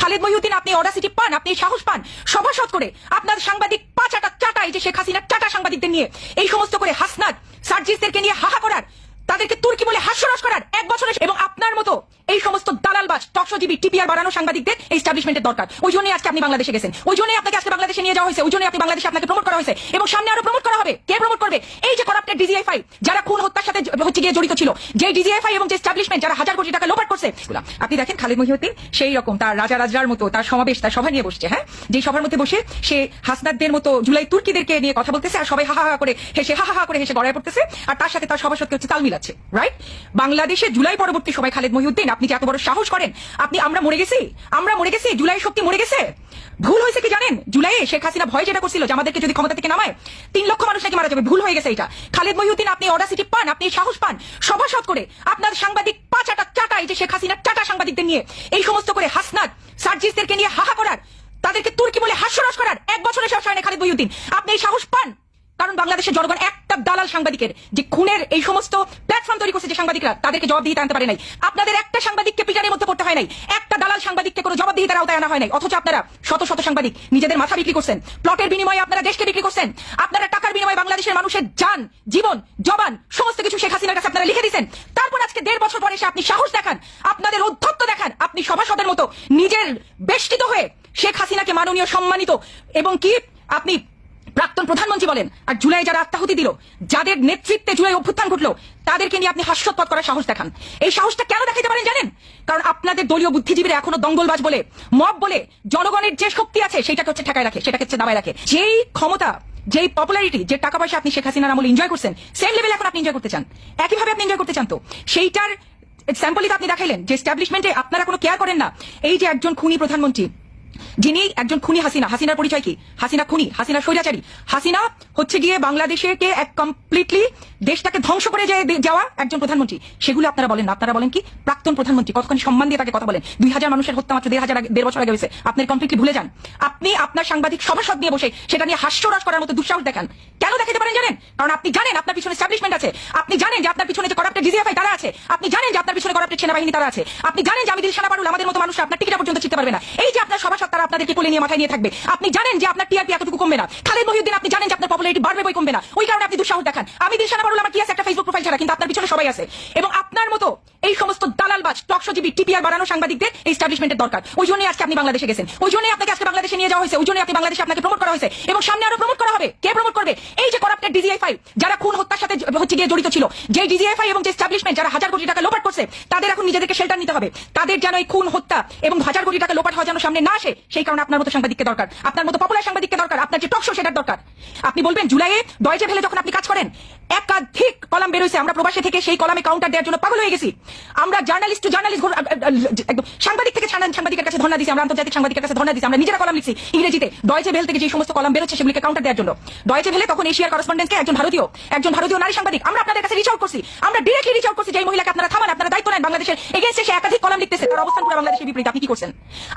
খালেদ মহিউদ্দিন আপনি অডাসিটি পান, আপনি সাহস পান সভাসদ করে আপনার সাংবাদিক পাঁচাটা চাটা, এই যে শেখ হাসিনার চাটা সাংবাদিকদের নিয়ে এই সমস্ত করে হাসনাত সার্জিসদেরকে নিয়ে হাহা করার, তাদেরকে তুর্কি বলে হাস্যরস করার 1 বছরের, এবং আপনার মতো এই সমস্ত দালালবাজ টকশোজীবী টিপিআর বাড়ানো সাংবাদিকদের এস্টাবলিশমেন্টের দরকার। ওই জন্যই আজকে আপনি বাংলাদেশে গেছেন, ওই জন্যই আপনাকে আজকে বাংলাদেশে নিয়ে যাওয়া হয়েছে, ওই জন্যই আপনি বাংলাদেশে আপনাকে প্রমোট করা হয়েছে এবং সামনে আরো প্রমোট করা হবে। কে প্রমোট করবে? এই যে করাপ্টেড ডিজিএফআই যারা খুন হত্যার সাথে গিয়ে জড়িত ছিল, যে ডিজিএফআই এবং যে এস্টাবলিশমেন্ট যারা হাজার কোটি টাকা লোপাট করছে। আপনি দেখেন খালেদ মহিউদ্দিন সেই রকম তার রাজার মতো তার সমাবেশ, তার সভা নিয়ে বসছে, হ্যাঁ, যে সভার মধ্যে বসে সে হাসনাতদের মতো জুলাই তুর্কিদেরকে নিয়ে কথা বলতেছে আর সবাই হাহা করে হেসে গড়ায় পড়তেছে, আর তার সাথে তার সভাসদকে হচ্ছে তাল মিলাচ্ছে, রাইট? বাংলাদেশে জুলাই পরবর্তী সময় খালেদ মহিউদ্দিন আপনি যে এত বড় সাহস করেন, আপনি আমরা মরে গেছি, জুলাই শক্তি মরে গেছে। ভুল হয়েছে কি জানেন? জুলাইয়ে শেখ হাসিনা ভয় যেটা করছিল যে আমাদেরকে যদি ক্ষমতা থেকে নামায় 3 লক্ষ মানুষ নাকি মারা যাবে, ভুল হয়ে গেছে এটা। খালেদ মহিউদ্দিন আপনি অডাসিটি পান, আপনি সাহস পান সভাসদ করে আপনার সাংবাদিক পাঁচাটা চাটা, এই যে শেখ হাসিনার চাটা সাংবাদিকদের নিয়ে এই সমস্ত করে হাসনাত সার্জিসদেরকে নিয়ে হাহা করার, তাদেরকে তুর্কি বলে হাস্যরস করার 1 বছরের সাহস হয় না খালেদ মহিউদ্দিন। আপনি এই সাহস পান কারণ বাংলাদেশের জনগণ একটা দালাল সাংবাদিকের যে খুনের এই সমস্ত প্ল্যাটফর্ম তৈরি করছে, যে সাংবাদিকরা তাদেরকে জবাবদিহিতে আনতে পারে নাই। আপনাদের একটা সাংবাদিককে পিটানের মধ্যে পড়তে হয় নাই, একটা দালাল সাংবাদিককে কোনো জবাবদিহিতার আওতায় আনা হয় নাই, অথচ আপনারা শত শত সাংবাদিক নিজেদের মাথা বিক্রি করছেন, প্লটের বিনিময়ে আপনারা দেশকে বিক্রি করছেন, আপনারা টাকার বিনিময়ে বাংলাদেশের মানুষের জান জীবন জবান সমস্ত কিছু শেখ হাসিনার কাছে আপনারা লিখে দিয়েছেন। তারপর আজকে 1.5 বছর পরে এসে আপনি সাহস দেখান, আপনাদের ঔদ্ধত্য দেখান, আপনি সভাসদের মতো নিজের বেষ্টিত হয়ে শেখ হাসিনাকে মাননীয় সম্মানিত এবং কি আপনি প্রাক্তন প্রধানমন্ত্রী বলেন, আর জুলাই যারা আত্মাহুতি দিল, যাদের নেতৃত্বে জুলাই অভ্যুত্থান ঘটলো, তাদেরকে নিয়ে আপনি হাস্যৎপদ করার সাহস দেখান। এই সাহসটা কেন দেখাইতে পারেন জানেন? কারণ আপনাদের দলীয় বুদ্ধিজীবীরা এখনো দঙ্গলবাজ বলে, মব বলে জনগণের যে শক্তি আছে সেটাকে হচ্ছে ঠেকায় রাখে, সেটাকে হচ্ছে দাবায় রাখে। যেই ক্ষমতা, যেই পপুলারিটি, যে টাকা পয়সা আপনি শেখ হাসিনার আমলে এনজয় করছেন, সেম লেভেল এখন আপনি এনজয় করতে চান, একইভাবে আপনি এনজয় করতে চান। তো সেইটার স্যাম্পলই তো আপনি দেখাইলেন যে এস্টাবলিশমেন্টে আপনারা কোনো কেয়ার করেন না। এই যে একজন খুনি প্রধানমন্ত্রী, যিনি একজন খুনি হাসিনার পরিচয় কি? হাসিনা খুনি, হাসিনা স্বৈরাচারী, হাসিনা হচ্ছে গিয়ে বাংলাদেশকে এক কমপ্লিটলি দেশটাকে ধ্বংস করে যাওয়া একজন প্রধানমন্ত্রী। সেগুলো আপনারা বলেন না, আপনারা বলেন কি প্রাক্তন প্রধানমন্ত্রী, কতখানি সম্মান দিয়ে তাকে কথা বলেন। 2000 মানুষের হত্যা মাত্র 1.5 বছর আগে হয়েছে, আপনি কমপ্লিটলি ভুলে যান। আপনি আপনার সাংবাদিক সভাসদ নিয়ে বসে সেটা নিয়ে হাস্যরস করার মতো দুঃসাহস দেখান। কেন দেখাতে পারেন জানেন? কারণ আপনি জানেন আপনার পিছনে এস্টাবলিশমেন্ট আছে, আপনি জানেন যে আপনার পিছনে যে করাপ্টেড ডিজিএফআই তারা আছে, আপনি জানেন যে আপনার পিছনে করাপ্টেড সেনাবাহিনী তারা আছে, আপনি জানেন যে আমি দিল সেনাবাহিনী আমাদের মতো মানুষ আপনার টিকিটা পর্যন্ত চিনতে পারবে না। এই যে আপনার সভাসদ তারা আপনাদেরকে কোলে নিয়ে মাথায় নিয়ে থাকবে, আপনি জানেন যে আপনার টিআরপি এতটুকু কমবে না। খালেদ মহিউদ্দিন আপনি জানেন যে আপনার পপুলারিটি বাড়বে বই কমবে না, ওই কারণে আপনি দুঃসাহস দেখান। আমি দিল সেনাবাহিনী আমার কি আছে একটা ফেসবুক প্রোফাইল ছাড়া, কিন্তু আপনার পিছনে সবাই আছে। এবং আপনার মতো এই সমস্ত দালালবাজ টকশোজীবী টিপিআর বাড়ানো সাংবাদিকদের এস্টাবলিশমেন্টের দরকার। ওই জন্যই আজকে আপনি বাংলাদেশে গেছেন, ওই জন্যই আপনাকে আজকে বাংলাদেশে নিয়ে যাওয়া হয়েছে, ওই জন্যই আপনি বাংলাদেশে আপনাকে প্রমোট করা হয়েছে এবং সামনে আরো প্রমোট করা হবে। কে প্রমোট করবে? এই যে করাপ্টেড ডিজিএফআই যারা খুন হত্যার সাথে গিয়ে জড়িত ছিল, যে ডিজিএফআই এবং যে এস্টাবলিশমেন্ট যারা হাজার কোটি টাকা লোপাট করছে, তাদের এখন নিজেদেরকে শেল্টার নিতে হবে। তাদের যেন এই খুন হত্যা এবং হাজার কোটি টাকা লোপাট হওয়া যেন সামনে না আসে, সেই কারণে আপনার মতো সাংবাদিককে দরকার, আপনার মতো পপুলার সাংবাদিককে দরকার, আপনার যে টকশো সেটার দরকার। আপনি বলবেন জুলাইয়ে ডয়েচে ভেলে যখন আপনি কাজ করেন, একাধিক কলাম বের হয়েছে, আমরা প্রবাসী থেকে সেই কলামে কাউন্টার দেওয়ার জন্য পাগল হয়ে গেছি। আমরা জার্নালিস্ট একদম সাংবাদিক থেকে সাংবাদিকের কাছে ধর্ণা দিয়েছি, আমরা আন্তর্জাতিক সাংবাদিকের কাছে ধর্ণা দিয়েছি, আমরা নিজেরা কলাম লিখছি ইংরেজিতে ডয়েচে ভেল থেকে যে সমস্ত কলাম বেরোচ্ছে সেগুলিকে কাউন্টার দেওয়ার জন্য। ডয়েচে ভেলে তখন এশিয়ার করেসপন্ডেন্টকে একজন ভারতীয় নারী সাংবাদিক, আমরা আপনাদের কাছে রিচ আউট করছি, আমরা ডিরেক্টলি রিচ আউট করছি যে এই মহিলাকে আপনারা থামান, আপনারা দায়িত্ব নেন, বাংলাদেশের এগেইনস্টে সে একাধিক কলাম লিখতেছে, তার অবস্থান পুরো বাংলাদেশের বিপরীত। আপনি কি করছেন?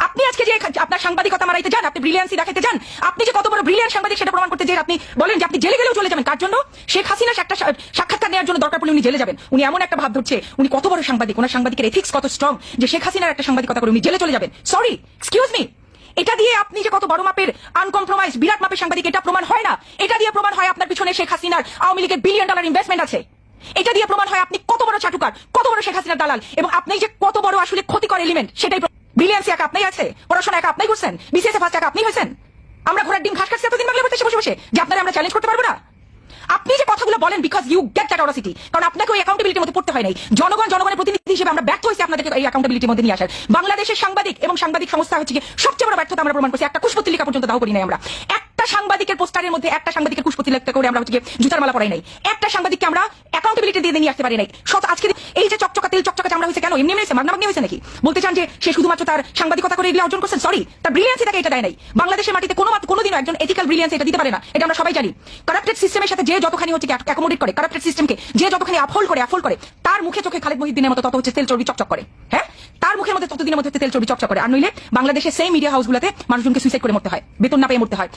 আপনি আজকে যে আপনার সাংবাদিকতা মারাইতে যান, আপনি ব্রিলিয়ান্সি দেখাতে যান, আপনি যে কত বড় ব্রিলিয়ান্ট সাংবাদিক সেটা প্রমাণ করতে যে আপনি বলেন যে আপনি জেলে গেলেও চলে যাবেন। কার জন্য? শেখ হাসিনা একটা সাক্ষাৎকার নেওয়ার জন্য দরকার পড়লে উনি জেলে যাবেন। উনি এমন একটা ভাব ধরছে উনি কত বড় সাংবাদিক, ওনার সাংবাদিকের এথিক্স কত স্ট্রং যে শেখ হাসিনার একটা সাংবাদিকতা করে উনি জেলে চলে যাবেন। সরি, এক্সকিউজ মি, এটা দিয়ে আপনি যে কত বড় মাপের আনকম্প্রোমাইজ বিরাট মাপের সাংবাদিক এটা প্রমাণ হয় না। এটা দিয়ে প্রমাণ হয় আপনার পিছনে শেখ হাসিনার আওয়ামী লীগের $1 বিলিয়ন ইনভেস্টমেন্ট আছে। এটা দিয়ে প্রমাণ হয় আপনি কত বড় চাটুকার, কত বড় শেখ হাসিনার দালাল, এবং আপনি যে কত বড় আসলে ক্ষতিকর এলিমেন্ট সেটাই। ব্রিলিয়ান্সি একা আপনি আছে, পড়াশোনা একা আপনি করছেন, বিসিএস ফার্স্ট একা আপনি হয়েছেন। আমরা ঘোড়ার ডিম ঘাস খাচ্ছি এতদিন বাংলা বসে বসে যে আপনারা আমরা চ্যালেঞ্জ করতে পারবো না। আপনি যে কথাগুলো বলেন because you get that audacity, কারণ আপনাকে ওই অ্যাকাউন্টেবিলিটির মধ্যে পড়তে হয় নাই। জনগণের প্রতিনিধি হিসেবে আমরা ব্যর্থ হয়েছি আপনাদেরকে এই অ্যাকাউন্টেবিলিটির মধ্যে নিয়ে আসার। বাংলাদেশের সাংবাদিক এবং সাংবাদিক সংস্থা হচ্ছে সবচেয়ে বড় ব্যর্থতা আমরা প্রমাণ করছি। একটা কুশপত্রিকা পর্যন্ত দাও করি নাই আমরা, একটা সাংবাদিকের পোস্টারের মধ্যে একটা সাংবাদিকের কুশপত্রিকা করে আমরা হচ্ছে জুতার মালা পরাই নাই, একটা সাংবাদিককে আমরা অ্যাকাউন্টেবিলিটি দিয়ে নিয়ে আসতে পারি নাই। আজকে এই যে চকচকা তেল চকচকা চামড়া হয়েছে কেন? এমনি হয়েছে, মাগনামাগনি হয়েছে নাকি? বলতে চান যে সে শুধুমাত্র তার সাংবাদিকতা করে এগুলো অর্জন করছেন? সরি, তার ব্রিলিয়ান্সি তাকে এটা দেয় নাই। বাংলাদেশের মাটিতে কোনোদিনও একজন এথিক্যাল ব্রিলিয়ান্স এটা দিতে পারে না, এটা আমরা সবাই জানি। কারাপ্টেড সিস্টেমের সাথে যে যতখানি হচ্ছে অ্যাকোমোডেট করে, কারাপ্টেড সিস্টেমকে যে যতখানি আফোল্ড করে, তার মুখে চোখে খালেদ মহিউদ্দিনের মতো তত হচ্ছে তেল চর্বি চকচক করে। হ্যাঁ, তার মুখের মধ্যে ততদিনের মধ্যে তেল চর্বি চকচক করে। আর নইলে বাংলাদেশের সেই মিডিয়া হাউসগুলোতে মানুষজনকে সুইসাইড করে মরতে হয়, বেতন না পেয়ে মরতে হয়।